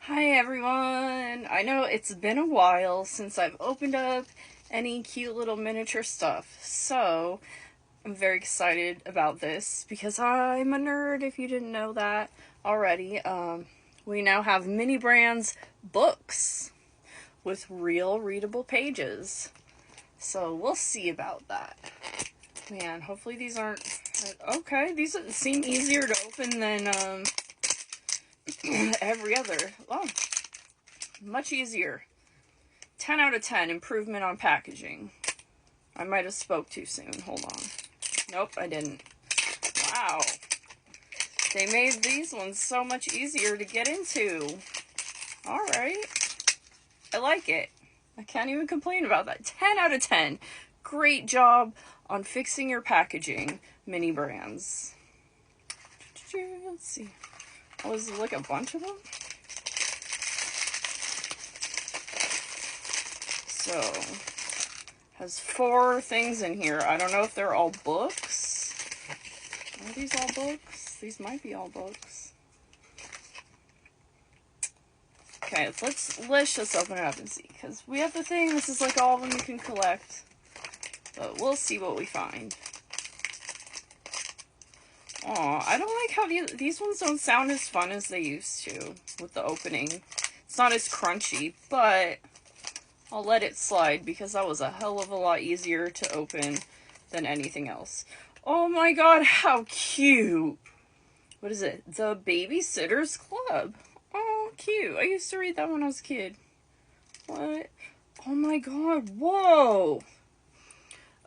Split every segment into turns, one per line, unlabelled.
Hi everyone! I know it's been a while since I've opened up any cute little miniature stuff, so I'm very excited about this because I'm a nerd if you didn't know that already. We now have Mini Brands books with real readable pages, so we'll see about that. Man, hopefully these aren't... Okay, these seem easier to open than every other. Oh, much easier. 10 out of 10 improvement on packaging. I might have spoke too soon. Hold on. Nope, I didn't. Wow. They made these ones so much easier to get into. Alright. I like it. I can't even complain about that. 10 out of 10. Great job on fixing your packaging, Mini Brands. Let's see. Was it like a bunch of them? So, has 4 things in here. I don't know if they're all books. Are these all books? These might be all books. Okay, let's just open it up and see. Because we have the thing, this is like all of them you can collect. But we'll see what we find. Aw, I don't like how these ones don't sound as fun as they used to with the opening. It's not as crunchy, but I'll let it slide because that was a hell of a lot easier to open than anything else. Oh my god, how cute! What is it? The Babysitter's Club. Oh, cute. I used to read that when I was a kid. What? Oh my god, whoa!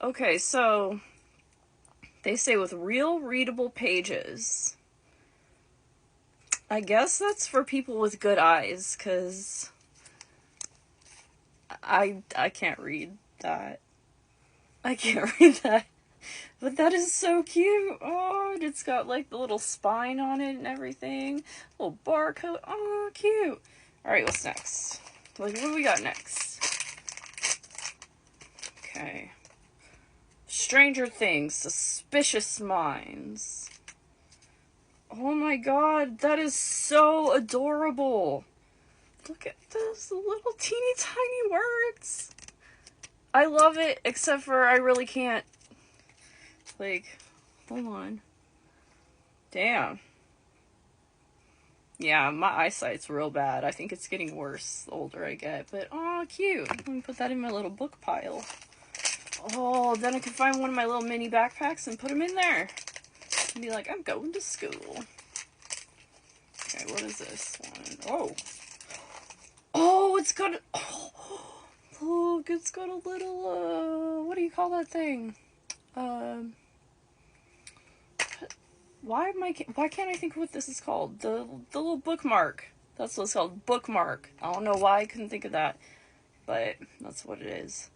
Okay, so they say with real readable pages. I guess that's for people with good eyes, because I can't read that. I can't read that. But that is so cute. Oh, and it's got like the little spine on it and everything. Little barcode. Oh, cute. Alright, what's next? Like, what do we got next? Okay. Stranger Things, Suspicious Minds. Oh my god, that is so adorable. Look at those little teeny tiny words. I love it, except for I really can't. Like, hold on. Damn. Yeah, my eyesight's real bad. I think it's getting worse the older I get. But, oh, cute. Let me put that in my little book pile. Oh, then I can find one of my little mini backpacks and put them in there. And be like, I'm going to school. Okay, what is this one? Oh. Oh, it's got a... Oh, look, it's got a little, what do you call that thing? Why can't I think of what this is called? The little bookmark. That's what it's called, bookmark. I don't know why I couldn't think of that, but that's what it is.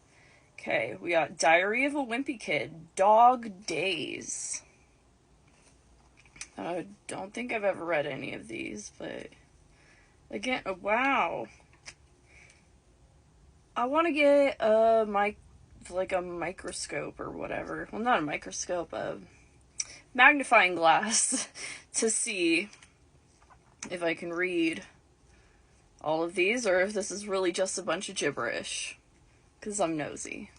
Okay, we got Diary of a Wimpy Kid, Dog Days. I don't think I've ever read any of these, but again, oh, wow. I want to get a microscope or whatever. Well, not a microscope, a magnifying glass to see if I can read all of these or if this is really just a bunch of gibberish. Because I'm nosy.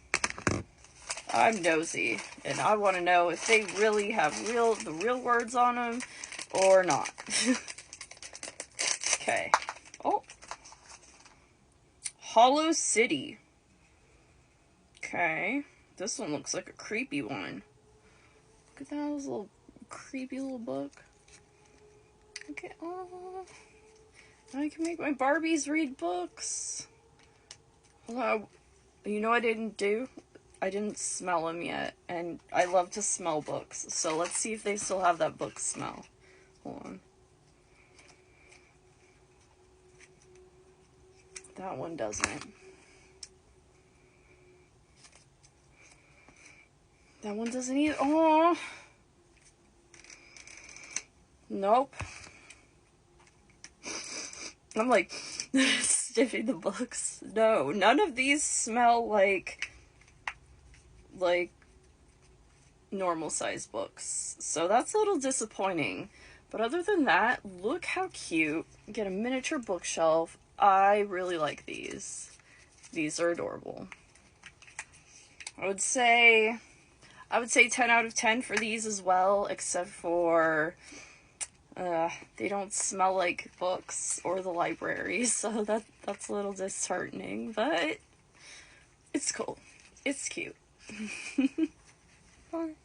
I'm nosy, and I want to know if they really have the real words on them or not. Okay. Oh. Hollow City. Okay. This one looks like a creepy one. Look at that little creepy little book. Okay. Oh. I can make my Barbies read books. Hello. You know what I didn't do? I didn't smell them yet, and I love to smell books. So let's see if they still have that book smell. Hold on. That one doesn't. That one doesn't either. Oh. Nope. I'm like sniffing the books. No, none of these smell like normal size books. So that's a little disappointing. But other than that, look how cute. Get a miniature bookshelf. I really like these. These are adorable. I would say 10 out of 10 for these as well, except for they don't smell like books or the library, so that's a little disheartening, but it's cool. It's cute. Bye.